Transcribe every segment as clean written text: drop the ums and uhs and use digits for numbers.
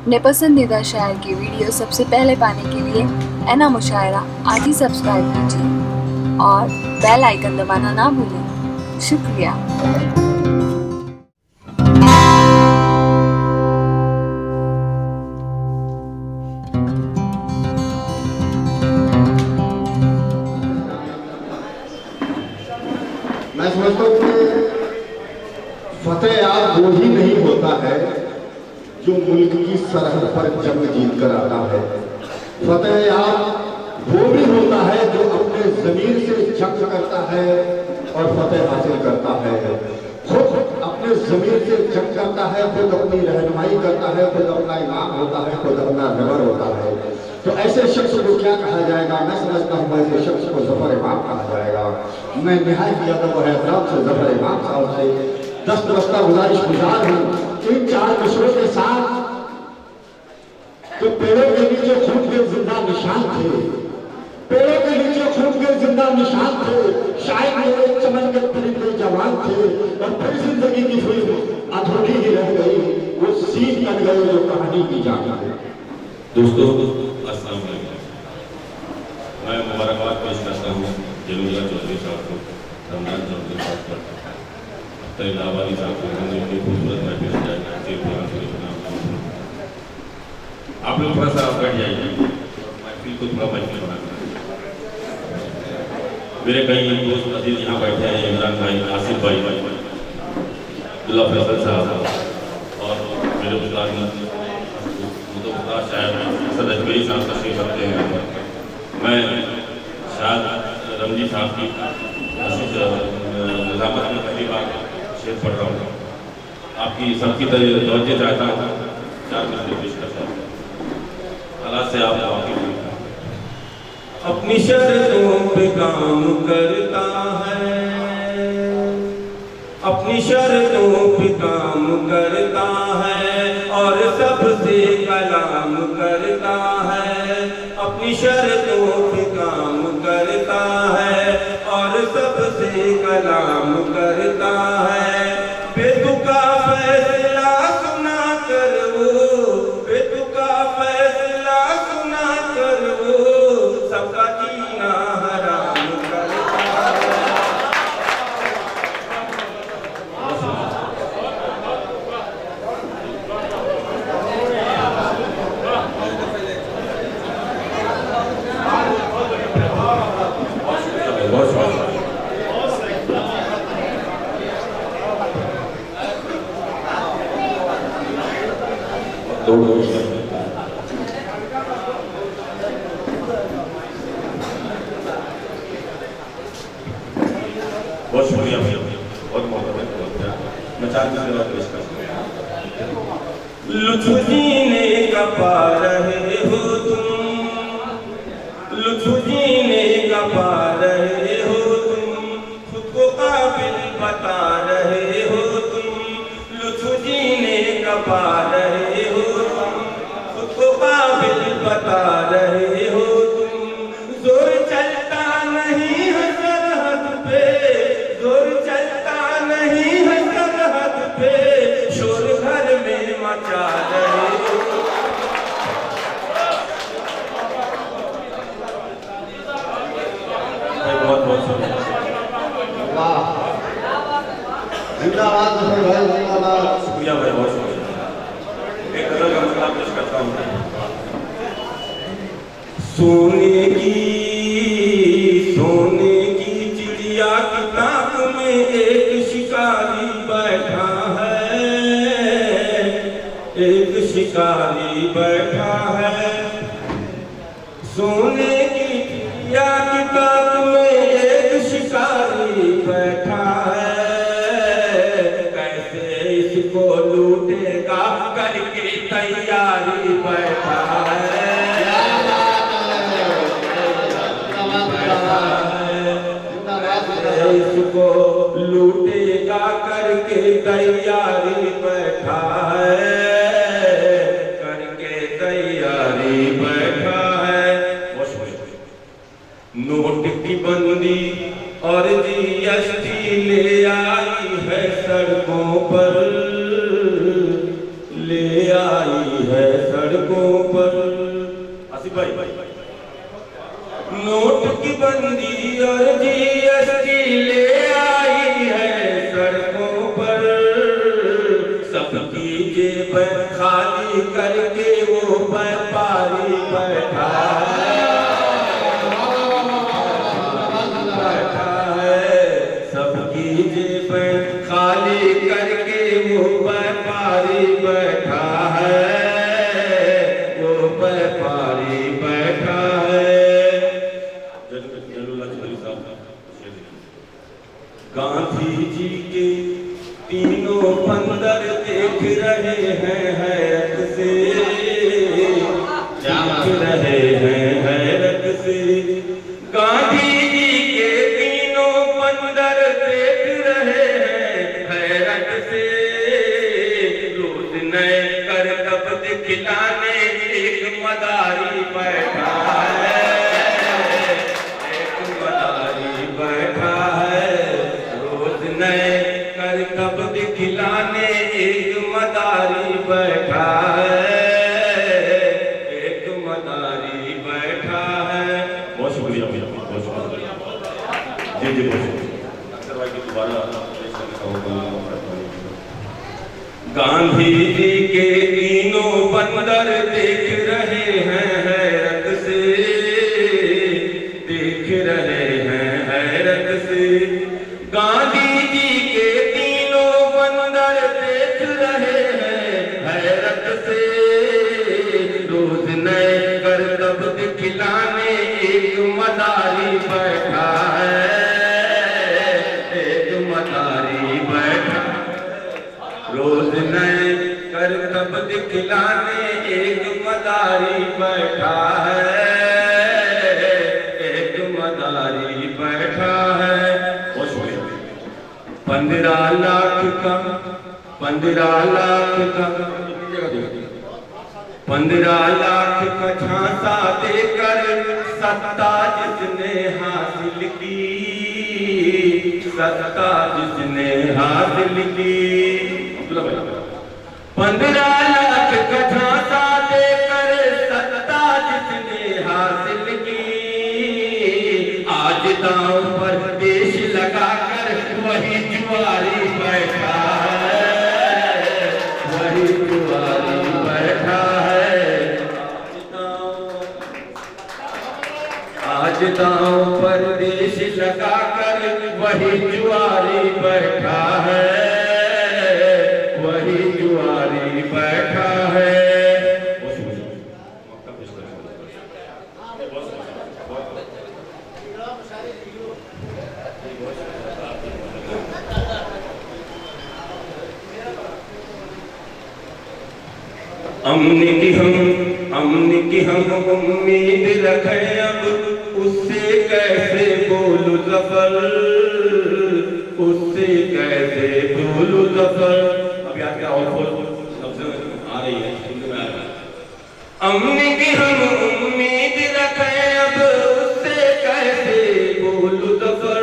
अपने पसंदीदा शायर की वीडियो सबसे पहले पाने के लिए एना मुशायरा आज ही सब्सक्राइब कीजिए और बेल आइकन दबाना ना भूलें। शुक्रिया। मैं समझता हूँ कि फतेह वो ही नहीं होता है जो मुल्क की सरहद पर जंग जीत कर आता है। फतेह वो भी होता है जो अपने जमीन से जंग करता है और फतेह हासिल करता है। खुद अपने जमीन से जंग करता है, खुद अपनी रहनुमाई करता है, खुद अपना इमाम होता है, खुद अपना रहबर होता है। तो ऐसे शख्स को क्या कहा जाएगा? मैं समझता हूँ ऐसे शख्स को जफर इमाम कहा जाएगा। मैं निहायत अदब और एहतराम से जफर इमाम साहब से दस्त बस्ता गुजारिश गुजार हूँ इन चार मिसरों के साथ। तो पेड़ों के नीचे खून के जिंदा निशान थे, पेड़ों के नीचे खून के जिंदा निशान थे, शायद मेरे चमन के परिंदे जवान थे और फिर जिंदगी की फिल्म अधूरी ही रह गई, वो सीन बन गए जो कहानी की जाती है। दोस्तों अस्सलाम वालेकुम। मैं मुबारकबाद पेश करता हूँ जलूला चौधरी साहब को, रमजान चौधरी साहब को, इलाहाबादी साहब को, उनकी खूबसूरत महफिल सजाएगा। आप लोग थोड़ा सा बैठ जाइए, महफिल को थोड़ा महफिल बनाना। मेरे कई दोस्त अजीज यहाँ बैठे हैं, इमरान भाई, आसिफ भाई, दुल्ला फैसल साहब और मेरे उस्ताद शायद असद अजमेरी साहब तशरीफ रखते हैं। मैं शायद रमजी साहब की निजामत में पहली बार शेर पढ़ रहा हूँ। आपकी सबकी तवज्जो चाहता हूँ, चार मिनट पेश करता हूँ। हालात से आप वाकिफ हैं। अपनी शर्तों पे काम करता है, अपनी शर्तों पे काम करता है और सबसे कलाम करता है। अपनी शर्तों पे काम करता है और सबसे कलाम करता है। बेतुका फैसला सुना कर वो, बेतुका फैसला सुना कर वो सबका जीना हराम करता है। बहुत शुक्रिया भैया, बहुत मोहब्बत। मैं चाहती हूँ पेश कर लुत्फ जीने का पा रहे हो तुम, लुत्फ जीने का पा रहे हो तुम, खुद को काबिल बता रहे हो तुम। लुत्फ जीने का पा रहे हो तुम, खुद को काबिल बता रहे हो तुम। जोर चलता नहीं है सरहद पे, जोर चलता नहीं है सरहद पे, शोर घर में मचा रहे हो। बहुत बहुत शुक्रिया। वाह, जिंदाबाद जफर भाई, जिंदाबाद। शुक्रिया भाई, बहुत शुक्रिया। एक गजल का मसला पेश करता हूँ। सोने की चिड़िया की ताक में एक शिकारी बैठा है, एक शिकारी बैठा है। सोने की चिड़िया की ताक में एक शिकारी बैठा है। कैसे इसको लूटेगा करके तैयारी बैठा है। इसको लूटेगा करके तैयारी बैठा है, करके तैयारी बैठा है। नोट की बंदी और जीएसटी ले आई है सड़कों पर, ले आई है सड़कों सड़कों पर। आसिफ भाई, नोट की बंदी और जीएसटी ले आई है सड़कों पर, सबकी जेबें खाली करके वो व्यापारी बैठा है, सबकी जेबें खाली करके वो व्यापारी बैठा है, वो व्यापारी बैठा है। गांधी जी के तीनों बंदर देख रहे हैं हैरत से, देख रहे हैं हैरत से। गांधी जी के तीनों बंदर देख रहे हैं हैरत से, रोज नए करतब दिखलाने एक मदारी बैठा है, एक मदारी बैठा है, रोज नए करतब दिखलाने एक मदारी बैठा है, एक मदारी बैठा है। बहुत शुक्रिया भैया, बहुत शुक्रिया। जी जी बहुत शुक्रिया। अक्सर भाई की दोबारा पेश करने का होगा। गांधी जी के तीनों बंदर देख रहे हैं हैरत से, देख रहे हैं हैरत से। गांधी जी के तीनों बंदर देख रहे हैं हैरत से, रोज नए करतब दिखलाने एक मदारी बैठा है, एक मदारी बैठा, रोज नए करतब दिखलाने एक मदारी बैठा है, एक मदारी बैठा है। 15 लाख का 15 लाख का 15 लाख का झांसा देकर सत्ता जिसने हासिल की, सत्ता जिसने हासिल की। 15 लाख का झांसा देकर सत्ता जिसने हासिल की, आज दांव पर देश लगाकर वही जुआरी बैठा है, वही जुआरी बैठा है। आज दांव पर देश लगाकर वही जुआरी बैठा है, वही जुआरी बैठा है। अमन की हम उम्मीद रखें, अब उससे कैसे बोलूं ज़फ़र, उससे कैसे बोलूं ज़फ़र। अब याद क्या और लफ्ज़ आ रही है, सुनने में आ रहा है। अमन की हम उम्मीद रखें, अब उससे कैसे बोलूं ज़फ़र,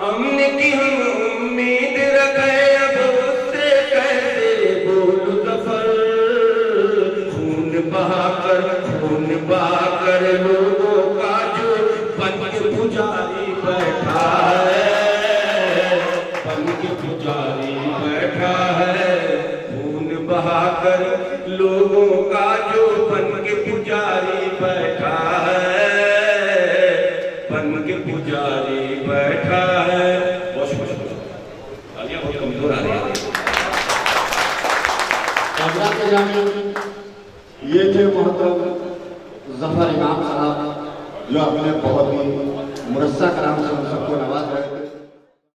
अमन की हम उम्मीद रखें, अब उससे कैसे बोलूं ज़फ़र। खून बहाकर लोगों का जो बन के पुजारी बैठा है, बन के पुजारी बैठा है। खून बहाकर लोगों का जो बन के पुजारी बैठा है, बन के पुजारी बैठा है। बहुत शुक्रिया, तालियां बहुत कमजोर आ रही है। ये थे मोहतरम ज़फ़र इमाम साहब, जो अपने बहुत ही मुरस्सा कलाम से हम सबको नवाज रहे।